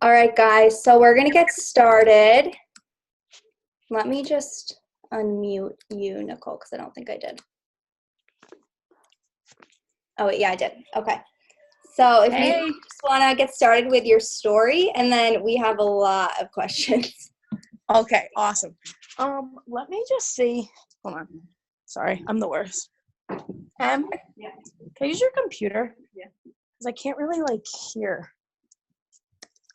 All right, guys, so we're going to get started. Let me just unmute you, Nicole, because I don't think I did. Oh, wait, yeah, I did. Okay. So if you just want to get started with your story, and then we have a lot of questions. Okay, awesome. Let me just see. Hold on. Sorry, I'm the worst. Yeah. Can I use your computer? Yeah. Because I can't really hear.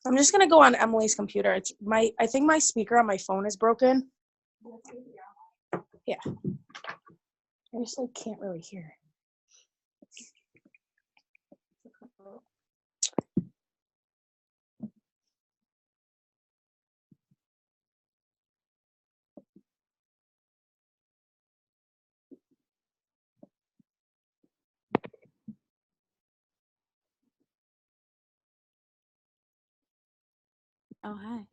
I'm just gonna go on Emily's computer. I think my speaker on my phone is broken. Yeah. I just can't really hear. Oh, hi.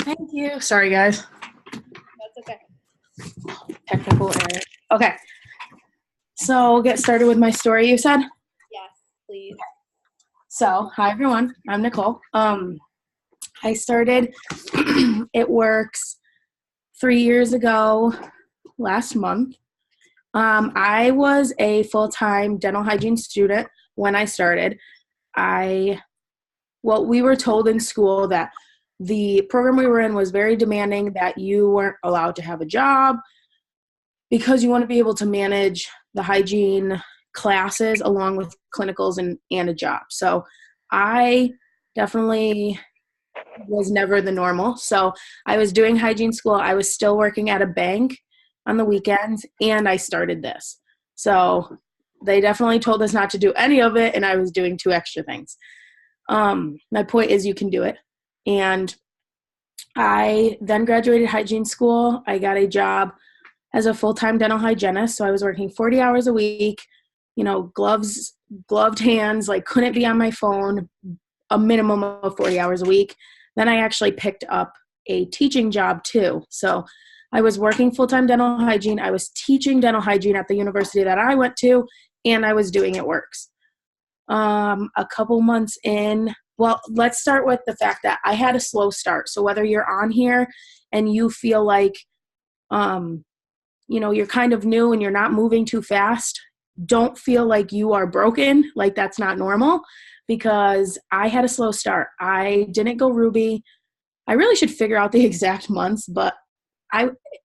Thank you. Sorry, guys. That's okay. Technical error. Okay. So we'll get started with my story, you said? Yes, please. So, hi everyone. I'm Nicole. I started It Works 3 years ago last month. I was a full-time dental hygiene student when I started. We were told in school that the program we were in was very demanding, that you weren't allowed to have a job because you want to be able to manage the hygiene classes along with clinicals and a job. So I definitely was never the normal. So I was doing hygiene school. I was still working at a bank on the weekends, and I started this. So they definitely told us not to do any of it, and I was doing 2 extra things. My point is you can do it. And I then graduated hygiene school. I got a job as a full-time dental hygienist. So I was working 40 hours a week, gloved hands, couldn't be on my phone, a minimum of 40 hours a week. Then I actually picked up a teaching job too. So I was working full-time dental hygiene. I was teaching dental hygiene at the university that I went to, and I was doing It Works. A couple months in, well, let's start with the fact that I had a slow start. So whether you're on here and you feel like, you're kind of new and you're not moving too fast, don't feel like you are broken, like that's not normal, because I had a slow start. I didn't go Ruby. I really should figure out the exact months, but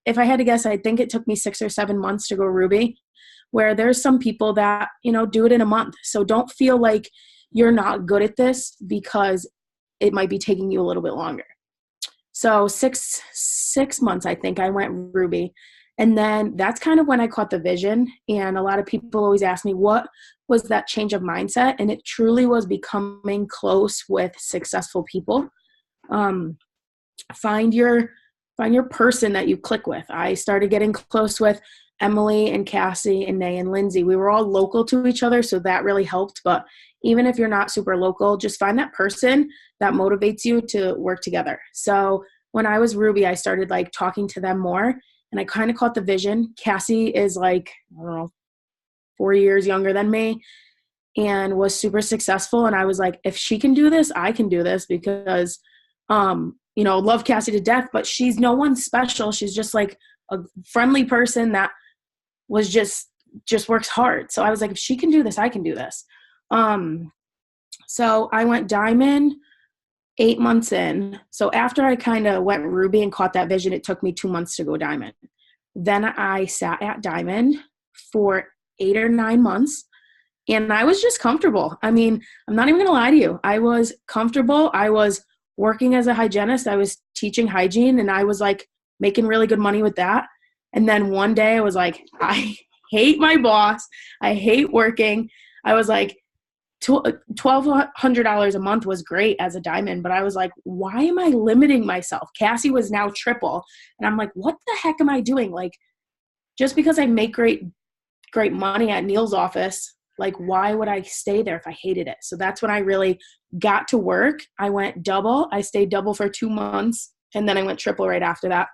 if I had to guess, I think it took me 6 or 7 months to go Ruby, where there's some people that, do it in a month. So don't feel like you're not good at this because it might be taking you a little bit longer. So six months, I think I went Ruby. And then that's kind of when I caught the vision. And a lot of people always ask me, what was that change of mindset? And it truly was becoming close with successful people. Find your person that you click with. I started getting close with Emily and Cassie and Nay and Lindsay. We were all local to each other, so that really helped. But even if you're not super local, just find that person that motivates you to work together. So when I was Ruby, I started talking to them more, and I kind of caught the vision. Cassie is 4 years younger than me and was super successful. And I was like, if she can do this, I can do this, because, love Cassie to death, but she's no one special. She's just a friendly person that was just works hard. So I was like, if she can do this, I can do this. So I went Diamond 8 months in. So after I kind of went Ruby and caught that vision, it took me 2 months to go Diamond. Then I sat at Diamond for 8 or 9 months, and I was just comfortable. I mean, I'm not even going to lie to you. I was comfortable. I was working as a hygienist. I was teaching hygiene, and I was making really good money with that. And then one day I was like, I hate my boss. I hate working. I was like, $1,200 a month was great as a Diamond, but I was like, why am I limiting myself? Cassie was now triple. And I'm like, what the heck am I doing? Just because I make great money at Neil's office, why would I stay there if I hated it? So that's when I really got to work. I went double. I stayed double for 2 months, and then I went triple right after that.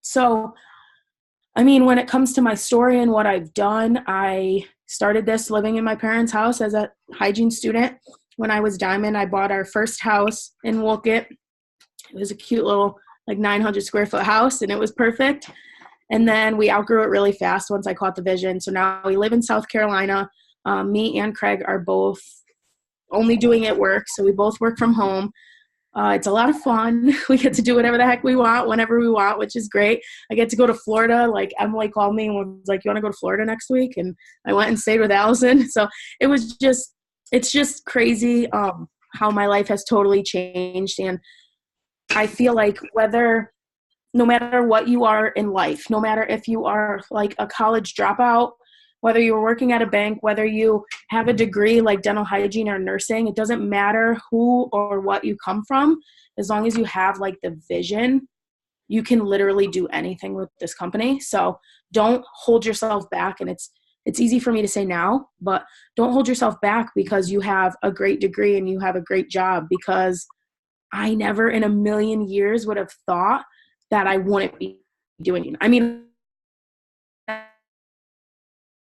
So I mean, when it comes to my story and what I've done, I started this living in my parents' house as a hygiene student. When I was Diamond, I bought our first house in Wolcott. It was a cute little, like 900 square foot house, and it was perfect. And then we outgrew it really fast once I caught the vision. So now we live in South Carolina. Me and Craig are both only doing it work. So we both work from home. It's a lot of fun. We get to do whatever the heck we want, whenever we want, which is great. I get to go to Florida. Like Emily called me and was like, you want to go to Florida next week? And I went and stayed with Allison. So it's just crazy how my life has totally changed. And I feel like no matter what you are in life, no matter if you are like a college dropout, whether you're working at a bank, whether you have a degree like dental hygiene or nursing, it doesn't matter who or what you come from. As long as you have like the vision, you can literally do anything with this company. So don't hold yourself back. And it's easy for me to say now, but don't hold yourself back because you have a great degree and you have a great job, because I never in a million years would have thought that I wouldn't be doing it. I mean,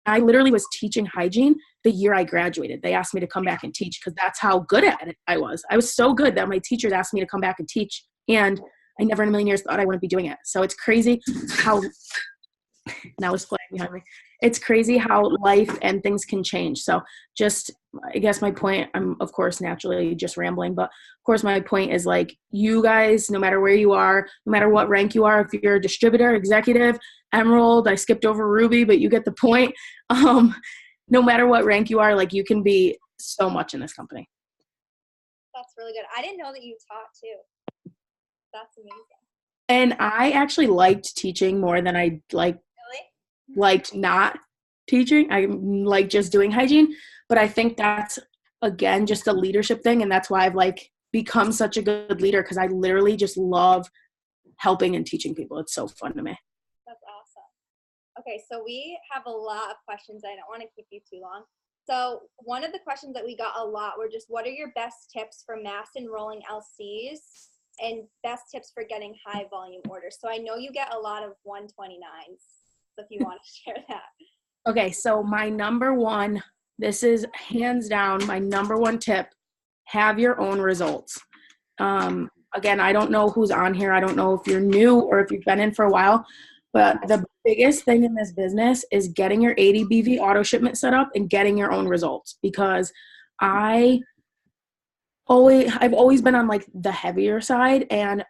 I literally was teaching hygiene the year I graduated. They asked me to come back and teach because that's how good at it I was. I was so good that my teachers asked me to come back and teach, and I never in a million years thought I wouldn't be doing it. So it's crazy how now it's flying behind me. It's crazy how life and things can change. So I guess my point, I'm of course naturally just rambling, but of course my point is like, you guys, no matter where you are, no matter what rank you are, if you're a distributor, executive, emerald, I skipped over ruby, but you get the point. No matter what rank you are, like you can be so much in this company. That's really good. I didn't know that you taught too. That's amazing. And I actually liked teaching more than I liked not teaching. I like just doing hygiene, but I think that's again just a leadership thing, and that's why I've like become such a good leader, because I literally just love helping and teaching people. It's so fun to me. That's awesome. Okay, so we have a lot of questions. I don't want to keep you too long. So one of the questions that we got a lot were just, what are your best tips for mass enrolling LCs and best tips for getting high volume orders? So I know you get a lot of 129s. So if you want to share that. Okay, so my number one, this is hands down my number one tip, have your own results. Again, I don't know who's on here. I don't know if you're new or if you've been in for a while, but the biggest thing in this business is getting your 80 BV auto shipment set up and getting your own results, because I've always been on like the heavier side, and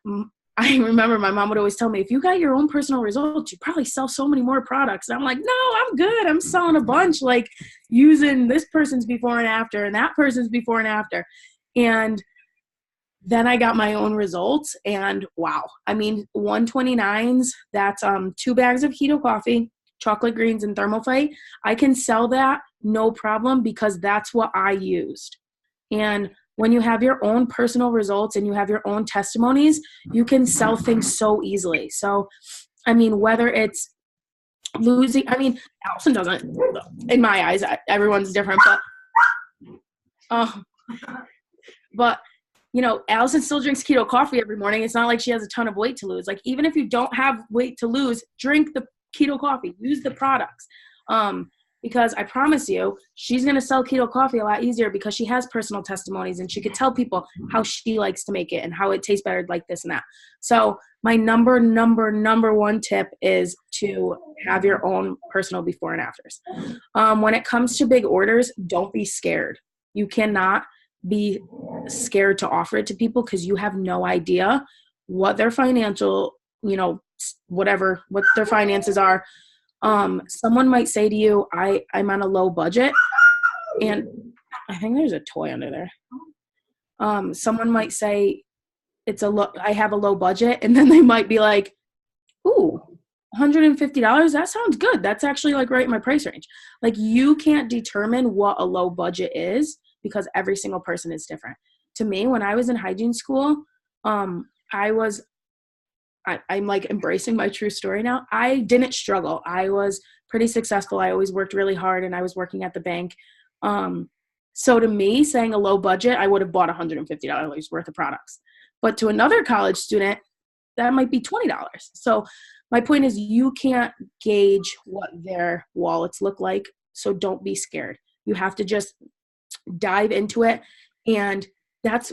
I remember my mom would always tell me, if you got your own personal results, you probably sell so many more products. And I'm like, no, I'm good. I'm selling a bunch, like using this person's before and after and that person's before and after. And then I got my own results, and wow. I mean, 129s, that's 2 bags of keto coffee, chocolate greens, and thermophyte. I can sell that no problem because that's what I used. And when you have your own personal results and you have your own testimonies, you can sell things so easily. So, I mean, whether it's losing, I mean, Allison doesn't, in my eyes, everyone's different, but you know, Allison still drinks keto coffee every morning. It's not like she has a ton of weight to lose. Like, even if you don't have weight to lose, drink the keto coffee, use the products. Because I promise you, she's going to sell keto coffee a lot easier because she has personal testimonies and she could tell people how she likes to make it and how it tastes better like this and that. So my number one tip is to have your own personal before and afters. When it comes to big orders, don't be scared. You cannot be scared to offer it to people because you have no idea what their financial, what their finances are. Someone might say to you, I'm on a low budget, and I think there's a toy under there. Someone might say I have a low budget, and then they might be like, ooh, $150, that sounds good. That's actually like right in my price range. Like, you can't determine what a low budget is because every single person is different. To me, when I was in hygiene school, I'm like embracing my true story now. I didn't struggle. I was pretty successful. I always worked really hard, and I was working at the bank. So to me, saying a low budget, I would have bought $150 worth of products. But to another college student, that might be $20. So my point is you can't gauge what their wallets look like, so don't be scared. You have to just dive into it, and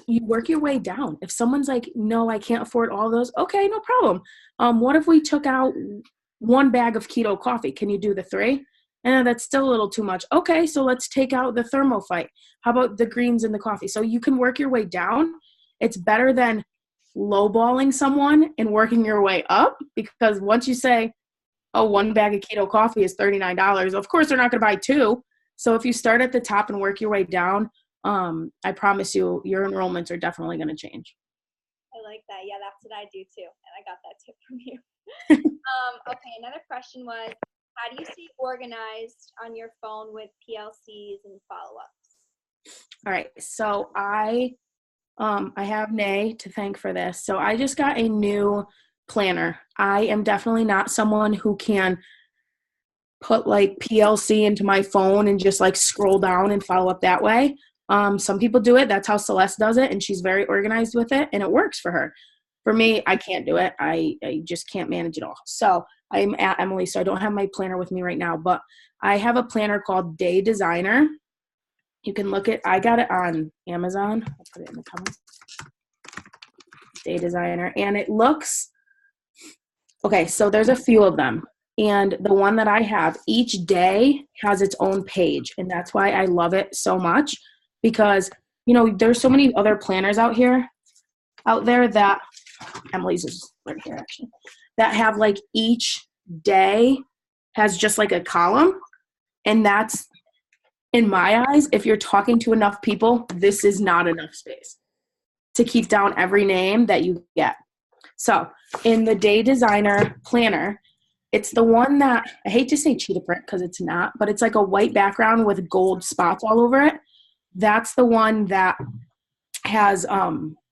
you work your way down. If someone's like, no, I can't afford all those, okay, no problem. What if we took out one bag of keto coffee? Can you do the 3? And that's still a little too much. Okay, so let's take out the thermophyte. How about the greens in the coffee? So you can work your way down. It's better than lowballing someone and working your way up, because once you say, oh, one bag of keto coffee is $39, of course they're not going to buy 2. So if you start at the top and work your way down, I promise you, your enrollments are definitely going to change. I like that. Yeah, that's what I do too. And I got that tip from you. Okay, another question was, how do you stay organized on your phone with PLCs and follow-ups? All right, so I have Nay to thank for this. So I just got a new planner. I am definitely not someone who can put like PLC into my phone and just like scroll down and follow up that way. Some people do it. That's how Celeste does it, and she's very organized with it, and it works for her. For me, I can't do it. I just can't manage it all. So I'm at Emily, so I don't have my planner with me right now, but I have a planner called Day Designer. You can look at, I got it on Amazon. I'll put it in the comments. Day Designer. And it looks, okay, so there's a few of them. And the one that I have, each day has its own page. And that's why I love it so much, because, you know, there's so many other planners out there that, Emily's is right here actually, that have like each day has just like a column. And that's, in my eyes, if you're talking to enough people, this is not enough space to keep down every name that you get. So in the Day Designer planner, it's the one that, I hate to say cheetah print because it's not, but it's like a white background with gold spots all over it. That's the one that has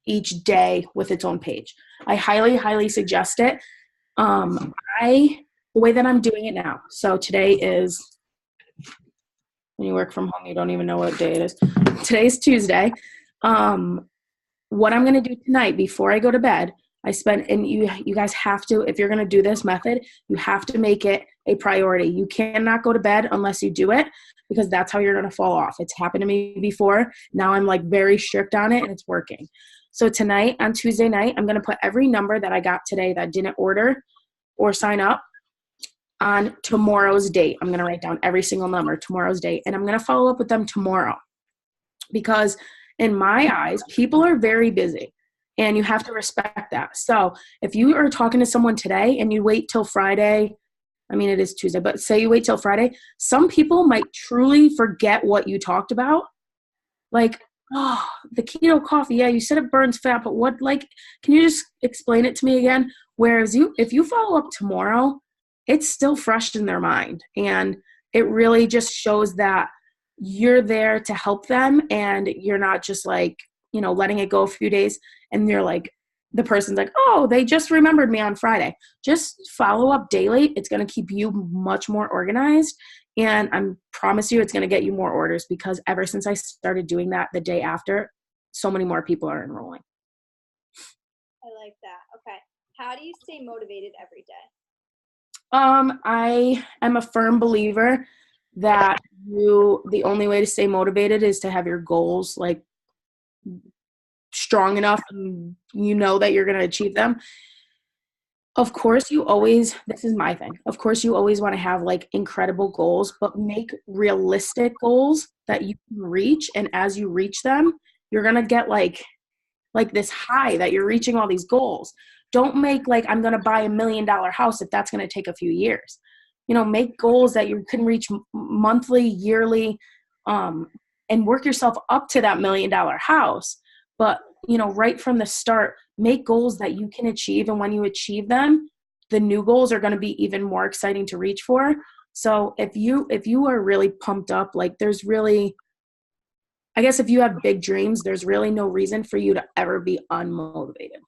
each day with its own page. I highly, highly suggest it. The way that I'm doing it now, so today is, when you work from home, you don't even know what day it is. Today's Tuesday. What I'm going to do tonight before I go to bed, and you guys have to, if you're going to do this method, you have to make it a priority. You cannot go to bed unless you do it, because that's how you're going to fall off. It's happened to me before. Now I'm like very strict on it, and it's working. So tonight, on Tuesday night, I'm going to put every number that I got today that didn't order or sign up on tomorrow's date. I'm going to write down every single number, tomorrow's date, and I'm going to follow up with them tomorrow, because in my eyes, people are very busy, and you have to respect that. So if you are talking to someone today and you wait till Friday, I mean, it is Tuesday, but say you wait till Friday, some people might truly forget what you talked about. Like, oh, the keto coffee, yeah, you said it burns fat, but what, like, can you just explain it to me again? Whereas if you follow up tomorrow, it's still fresh in their mind. And it really just shows that you're there to help them, and you're not just like, you know, letting it go a few days and you're like, the person's like, oh, they just remembered me on Friday. Just follow up daily. It's going to keep you much more organized. And I promise you, it's going to get you more orders, because ever since I started doing that the day after, so many more people are enrolling. I like that. Okay. How do you stay motivated every day? I am a firm believer that the only way to stay motivated is to have your goals like strong enough, and you know that you're going to achieve them. Of course, this is my thing. Of course, you always want to have like incredible goals, but make realistic goals that you can reach. And as you reach them, you're going to get like this high that you're reaching all these goals. Don't make like, I'm going to buy $1 million house if that's going to take a few years. You know, make goals that you can reach monthly, yearly, and work yourself up to that $1 million house. But, you know, right from the start, make goals that you can achieve. And when you achieve them, the new goals are going to be even more exciting to reach for. So if you are really pumped up, like there's really, I guess if you have big dreams, there's really no reason for you to ever be unmotivated.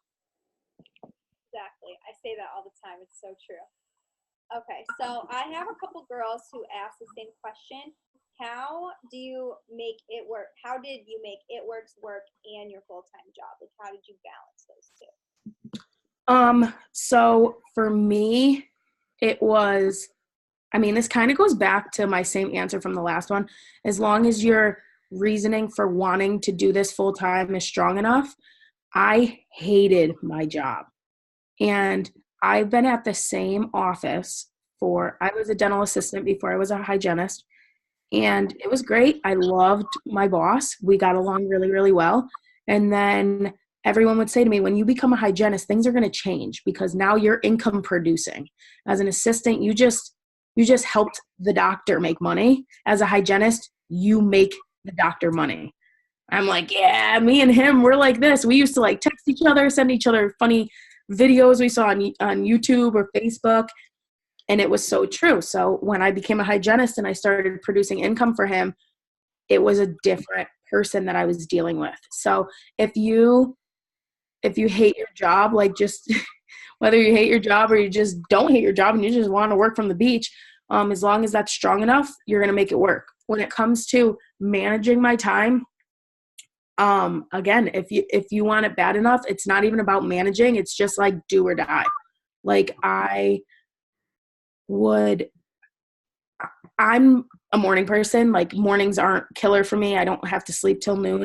Exactly. I say that all the time. It's so true. Okay, so I have a couple girls who asked the same question. How do you make it work? How did you make It Works work and your full-time job? Like, how did you balance those two? So for me, it was, I mean, this kind of goes back to my same answer from the last one. As long as your reasoning for wanting to do this full time is strong enough, I hated my job. And I've been at the same office I was a dental assistant before I was a hygienist. And it was great. I loved my boss. We got along really, really well. And then everyone would say to me, when you become a hygienist, things are going to change because now you're income producing. As an assistant, you just helped the doctor make money. As a hygienist, you make the doctor money. I'm like, yeah, me and him, we're like this. We used to like text each other, send each other funny videos we saw on YouTube or Facebook. And it was so true. So when I became a hygienist and I started producing income for him, it was a different person that I was dealing with. So if you hate your job, like just whether you hate your job or you just don't hate your job and you just want to work from the beach, as long as that's strong enough, you're going to make it work. When it comes to managing my time, again, if you want it bad enough, it's not even about managing. It's just like do or die. Like I'm a morning person. Like mornings aren't killer for me. I don't have to sleep till noon.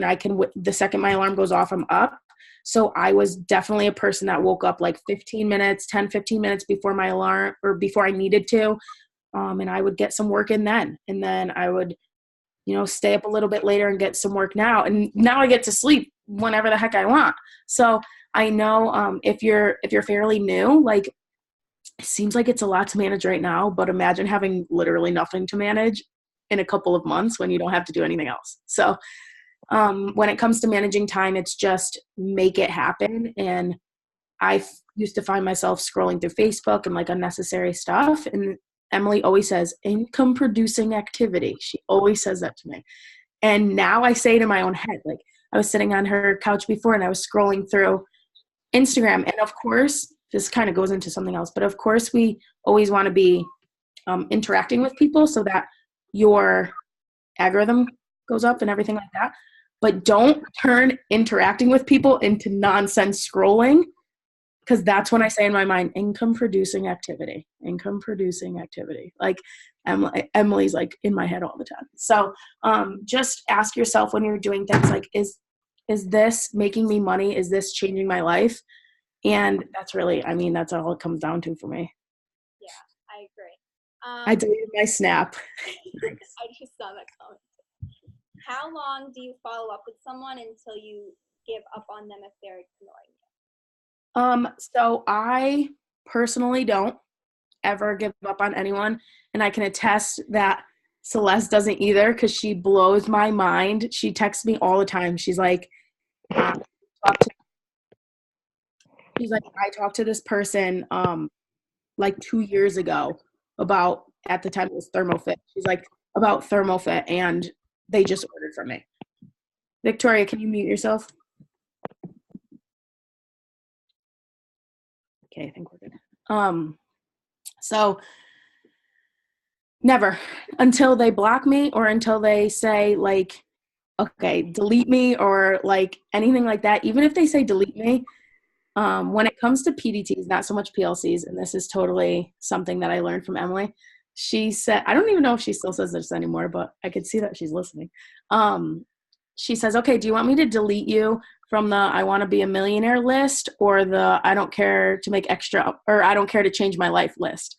The second my alarm goes off, I'm up. So I was definitely a person that woke up like 15 minutes before my alarm or before I needed to. And I would get some work in then. And then I would, stay up a little bit later and get some work now. And now I get to sleep whenever the heck I want. So I know if you're fairly new, like it seems like it's a lot to manage right now, but imagine having literally nothing to manage in a couple of months when you don't have to do anything else. So when it comes to managing time, it's just make it happen. And used to find myself scrolling through Facebook and like unnecessary stuff. And Emily always says income producing activity. She always says that to me. And now I say it in my own head. Like I was sitting on her couch before and I was scrolling through Instagram. And of course, this kind of goes into something else, but of course we always want to be interacting with people so that your algorithm goes up and everything like that. But don't turn interacting with people into nonsense scrolling, because that's when I say in my mind, income producing activity. Like Emily's like in my head all the time. So just ask yourself when you're doing things like, is this making me money? Is this changing my life? And that's all it comes down to for me. Yeah, I agree. I deleted my Snap. I just saw that comment. How long do you follow up with someone until you give up on them if they're ignoring you? So I personally don't ever give up on anyone, and I can attest that Celeste doesn't either, because she blows my mind. She texts me all the time. She's like, I talked to this person like 2 years ago about, at the time it was ThermoFit. She's like, about ThermoFit, and they just ordered from me. Victoria, can you mute yourself? Okay, I think we're good. So never until they block me or until they say like, okay, delete me or like anything like that. Even if they say delete me, when it comes to PDTs, not so much PLCs, and this is totally something that I learned from Emily. She said, I don't even know if she still says this anymore, but I could see that she's listening. She says, okay, do you want me to delete you from the I want to be a millionaire list or the I don't care to make extra or I don't care to change my life list?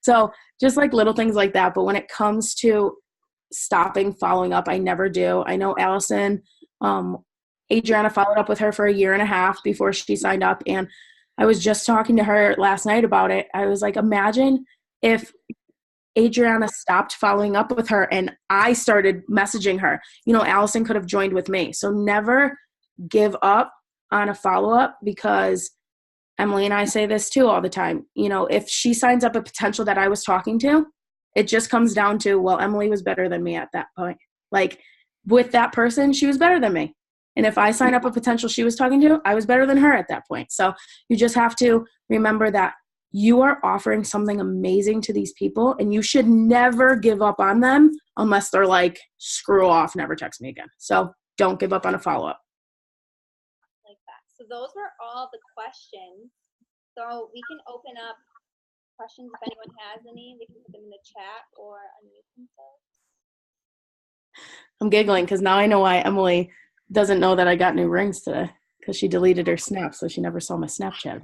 So just like little things like that. But when it comes to stopping following up, I never do. I know Allison, Adriana followed up with her for 1.5 years before she signed up. And I was just talking to her last night about it. I was like, imagine if Adriana stopped following up with her and I started messaging her. Allison could have joined with me. So never give up on a follow-up, because Emily and I say this too all the time. If she signs up a potential that I was talking to, it just comes down to, well, Emily was better than me at that point. Like with that person, she was better than me. And if I sign up a potential she was talking to, I was better than her at that point. So you just have to remember that you are offering something amazing to these people, and you should never give up on them unless they're like, screw off, never text me again. So don't give up on a follow-up. Like that. So those were all the questions. So we can open up questions. If anyone has any, they can put them in the chat or unmute themselves. I'm giggling because now I know why Emily doesn't know that I got new rings today, because she deleted her Snap, so she never saw my Snapchat.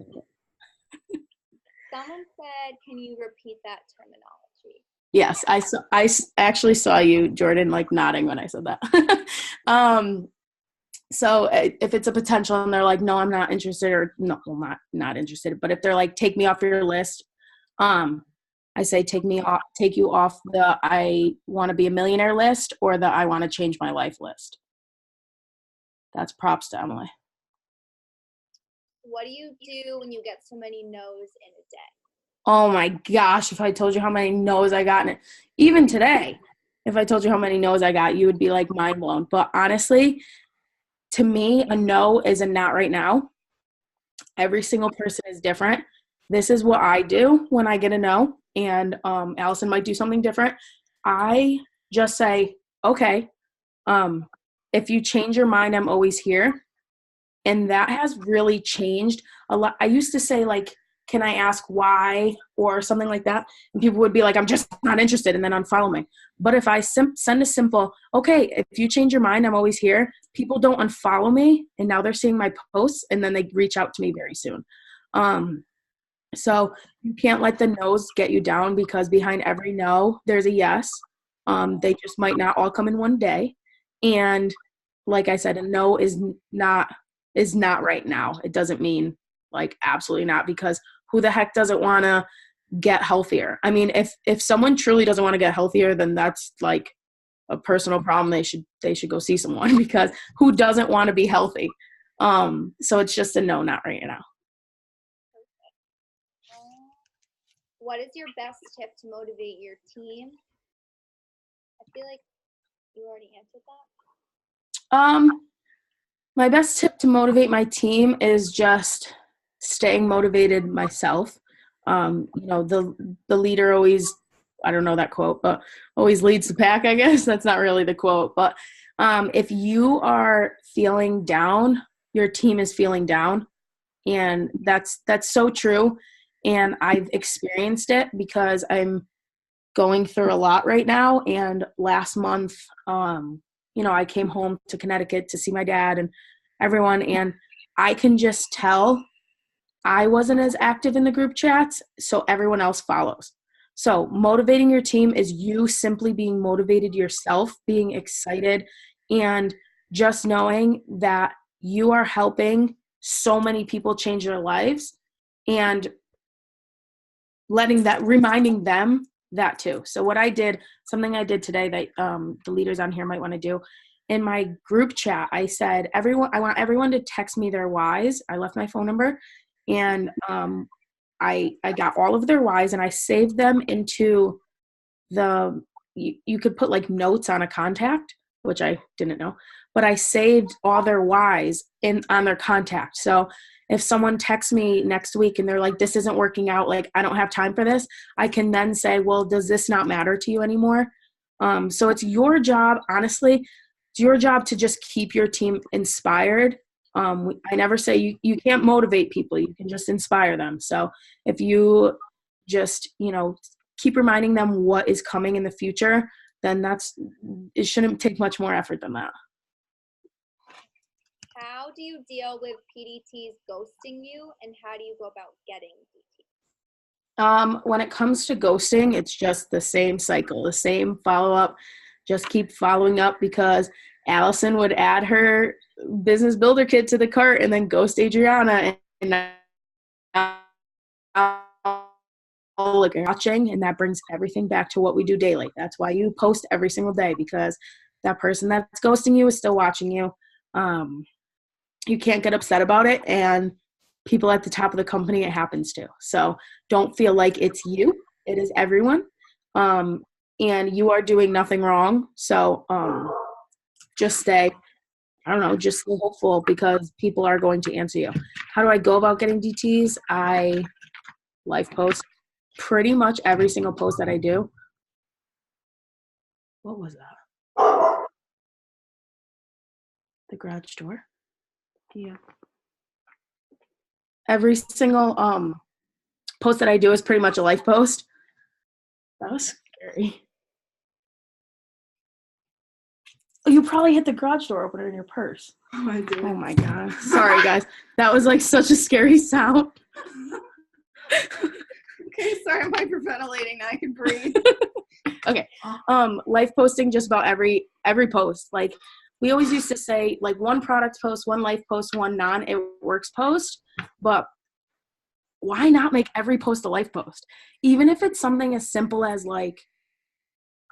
Someone said, can you repeat that terminology? Yes, I actually saw you, Jordan, like nodding when I said that. So if it's a potential and they're like, no, I'm not interested, or no, well, not interested, but if they're like, take me off your list, I say take you off the I want to be a millionaire list or the I want to change my life list. That's props to Emily. What do you do when you get so many no's in a day? Oh my gosh, if I told you how many no's I got in it, even today, if I told you how many no's I got, you would be like mind blown. But honestly, to me, a no is a not right now. Every single person is different. This is what I do when I get a no, and Allison might do something different. I just say, okay, if you change your mind, I'm always here. And that has really changed a lot. I used to say, like, can I ask why or something like that? And people would be like, I'm just not interested, and then unfollow me. But if I send a simple, okay, if you change your mind, I'm always here, people don't unfollow me, and now they're seeing my posts, and then they reach out to me very soon. So you can't let the no's get you down, because behind every no, there's a yes. They just might not all come in one day. And like I said, a no is not right now. It doesn't mean like absolutely not, because who the heck doesn't want to get healthier? I mean, if someone truly doesn't want to get healthier, then that's like a personal problem. They should go see someone, because who doesn't want to be healthy? So it's just a no, not right now. What is your best tip to motivate your team? I feel like you already answered that. My best tip to motivate my team is just staying motivated myself. The leader always, I don't know that quote, but always leads the pack, I guess. That's not really the quote. But if you are feeling down, your team is feeling down. And that's so true. And I've experienced it because I'm going through a lot right now. And last month, I came home to Connecticut to see my dad and everyone, and I can just tell I wasn't as active in the group chats, so everyone else follows. So motivating your team is you simply being motivated yourself, being excited, and just knowing that you are helping so many people change their lives, and reminding them that too. So something I did today that the leaders on here might want to do, in my group chat, I said, I want everyone to text me their whys. I left my phone number, and I got all of their whys, and I saved them into you could put like notes on a contact, which I didn't know, but I saved all their whys on their contact. So if someone texts me next week and they're like, this isn't working out, like I don't have time for this, I can then say, well, does this not matter to you anymore? So it's your job, honestly, it's your job to just keep your team inspired. I never say you can't motivate people, you can just inspire them. So if you just, keep reminding them what is coming in the future, then it shouldn't take much more effort than that. How do you deal with PDTs ghosting you, and how do you go about getting PDTs? When it comes to ghosting, it's just the same cycle, the same follow-up. Just keep following up, because Allison would add her business builder kit to the cart and then ghost Adriana, and now like watching, and that brings everything back to what we do daily. That's why you post every single day, because that person that's ghosting you is still watching you. You can't get upset about it, and people at the top of the company, it happens to. So don't feel like it's you, it is everyone. And you are doing nothing wrong. So just stay hopeful, because people are going to answer you. How do I go about getting DTs? I live post pretty much every single post that I do. What was that? The garage door? Yeah. Every single post that I do is pretty much a life post. That was scary. You probably hit the garage door opener in your purse. Oh, I did. Oh my God. Sorry, guys. That was like such a scary sound. Okay, sorry, I'm hyperventilating. Now I can breathe. Okay. Life posting just about every post. Like we always used to say like one product post, one life post, one it works post, but why not make every post a life post? Even if it's something as simple as like,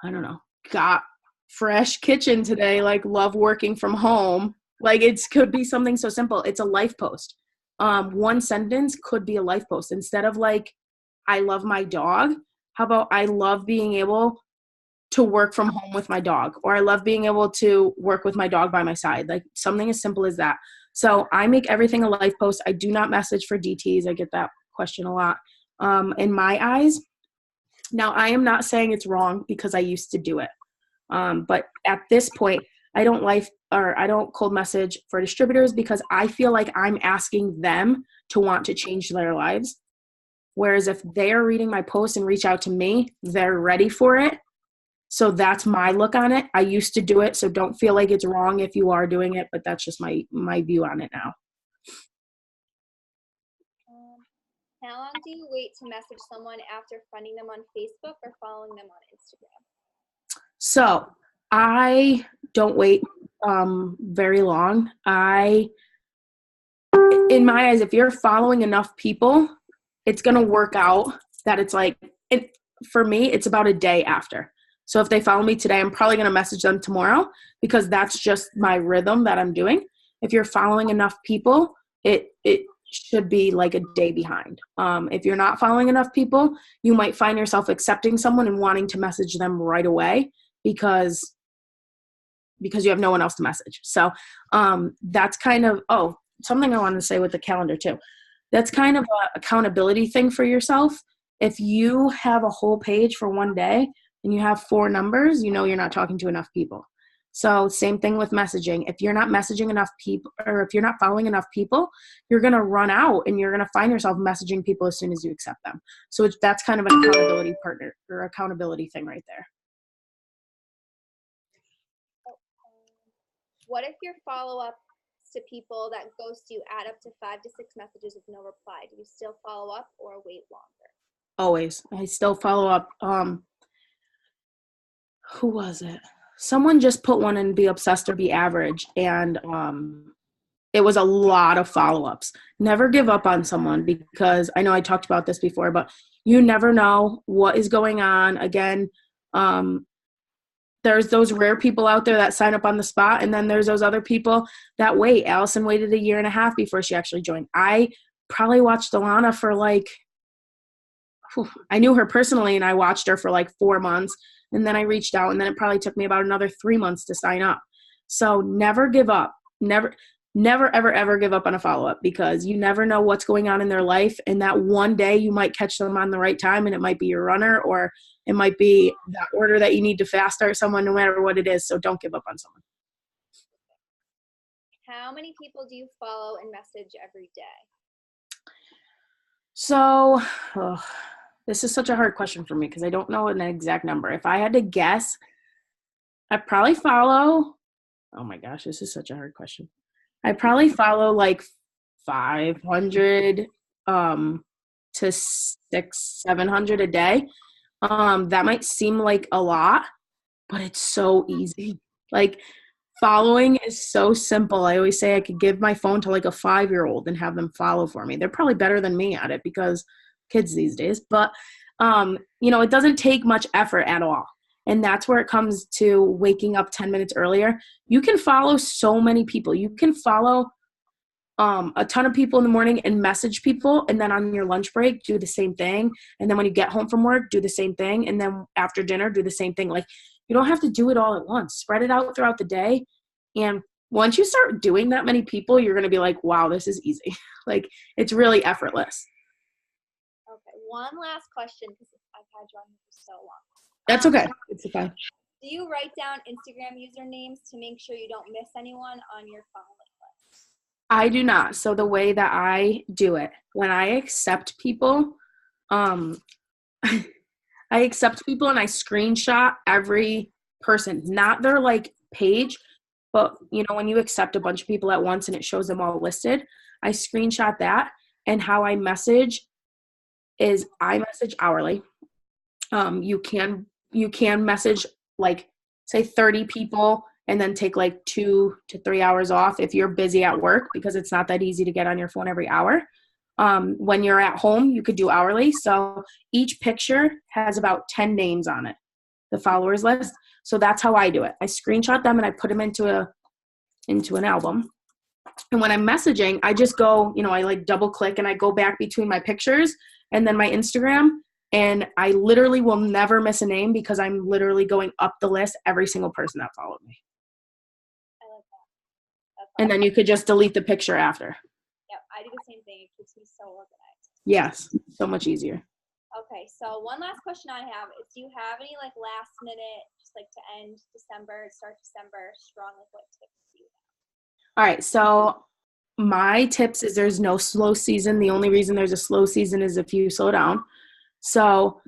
I don't know, got fresh kitchen today, like love working from home. Like it could be something so simple. It's a life post. One sentence could be a life post. Instead of like, I love my dog, how about I love being able to work from home with my dog, or I love being able to work with my dog by my side. Like something as simple as that. So I make everything a life post. I do not message for DTs. I get that question a lot. In my eyes, now I am not saying it's wrong because I used to do it. But at this point, I don't cold message for distributors because I feel like I'm asking them to want to change their lives. Whereas if they're reading my post and reach out to me, they're ready for it. So that's my look on it. I used to do it, so don't feel like it's wrong if you are doing it, but that's just my view on it now. How long do you wait to message someone after friending them on Facebook or following them on Instagram? So I don't wait very long. In my eyes, if you're following enough people, it's going to work out that it's like, for me, it's about a day after. So if they follow me today, I'm probably going to message them tomorrow because that's just my rhythm that I'm doing. If you're following enough people, it should be like a day behind. If you're not following enough people, you might find yourself accepting someone and wanting to message them right away because you have no one else to message. So that's kind of, something I wanted to say with the calendar too. That's kind of an accountability thing for yourself. If you have a whole page for one day and you have 4 numbers, you know you're not talking to enough people. So same thing with messaging. If you're not messaging enough people, or if you're not following enough people, you're going to run out and you're going to find yourself messaging people as soon as you accept them. So that's kind of an accountability partner or accountability thing right there. What if your follow-up to people that ghost you add up to 5 to 6 messages with no reply? Do you still follow up or wait longer? Always. I still follow up. Who was it? Someone just put one in Be Obsessed or Be Average, and it was a lot of follow-ups. Never give up on someone because I know I talked about this before, but you never know what is going on. Again, there's those rare people out there that sign up on the spot, and then there's those other people that wait. Allison waited 1.5 years before she actually joined. I probably watched Alana for I knew her personally, and I watched her for 4 months, and then I reached out, and then it probably took me about another 3 months to sign up. So never give up. Never, ever, ever give up on a follow-up because you never know what's going on in their life, and that one day you might catch them on the right time, and it might be your runner, or it might be that order that you need to fast start someone, no matter what it is. So don't give up on someone. How many people do you follow and message every day? So, this is such a hard question for me because I don't know an exact number. If I had to guess, I'd probably follow, oh my gosh, this is such a hard question. I probably follow 500 to 600-700 a day. That might seem like a lot, but it's so easy. Following is so simple. I always say I could give my phone to a 5-year-old and have them follow for me. They're probably better than me at it because kids these days, but it doesn't take much effort at all. And that's where it comes to waking up 10 minutes earlier. You can follow so many people. You can follow a ton of people in the morning and message people, and then on your lunch break, do the same thing. And then when you get home from work, do the same thing. And then after dinner, do the same thing. You don't have to do it all at once. Spread it out throughout the day. And once you start doing that many people, you're going to be like, wow, this is easy. It's really effortless. Okay, one last question because I've had you on here for so long. That's okay. It's okay. Do you write down Instagram usernames to make sure you don't miss anyone on your following list? I do not. So the way that I do it, when I accept people, I accept people and I screenshot every person, not their like page, but you know, when you accept a bunch of people at once and it shows them all listed, I screenshot that. And how I message is I message hourly. You can message like say 30 people and then take like 2 to 3 hours off if you're busy at work, because it's not that easy to get on your phone every hour. When you're at home, you could do hourly. So each picture has about 10 names on it, the followers list. So that's how I do it. I screenshot them and I put them into an album. And when I'm messaging, I just go, I like double click and I go back between my pictures and then my Instagram. And I literally will never miss a name because I'm literally going up the list every single person that followed me. I like that. That's And then you could just delete the picture after. Yep, I do the same thing. It keeps me so organized. Yes, so much easier. Okay, so one last question I have is, do you have any like last minute, just like to end December, start December strong, like what tips do you have? All right, so my tips is there's no slow season. The only reason there's a slow season is if you slow down. So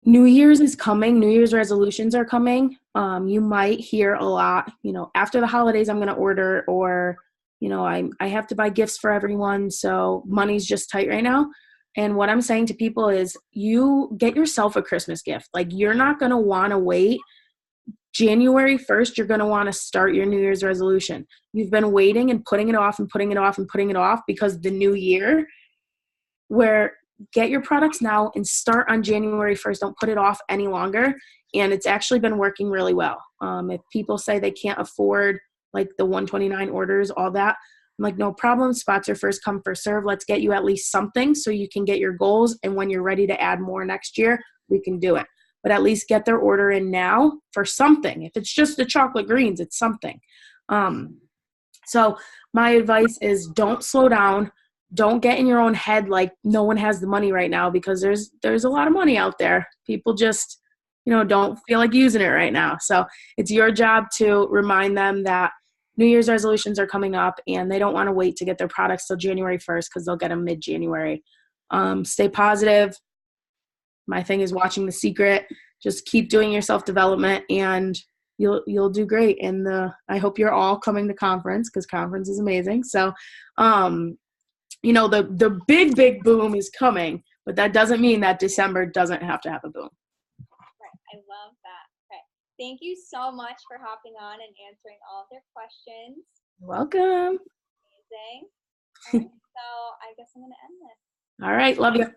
New Year's is coming. New Year's resolutions are coming. You might hear a lot, after the holidays, I'm going to order, or, I have to buy gifts for everyone. So money's just tight right now. And what I'm saying to people is you get yourself a Christmas gift. Like, you're not going to want to wait. January 1st, you're going to want to start your New Year's resolution. You've been waiting and putting it off and putting it off and putting it off because the new year, where get your products now and start on January 1st. Don't put it off any longer. And it's actually been working really well. If people say they can't afford like the 129 orders, all that, I'm like, no problem. Spots are first come, first serve. Let's get you at least something so you can get your goals. And when you're ready to add more next year, we can do it. But at least get their order in now for something. If it's just the chocolate greens, it's something. So my advice is don't slow down. Don't get in your own head like no one has the money right now, because there's a lot of money out there. People just, don't feel like using it right now. So it's your job to remind them that New Year's resolutions are coming up and they don't want to wait to get their products till January 1st because they'll get them mid-January. Stay positive. My thing is watching The Secret. Just keep doing your self-development and you'll do great. And I hope you're all coming to conference, because conference is amazing. So, the big boom is coming, but that doesn't mean that December doesn't have to have a boom. Right, I love that. Okay, thank you so much for hopping on and answering all of their questions. You're welcome. Amazing. All right, so I guess I'm going to end this. All right, love you.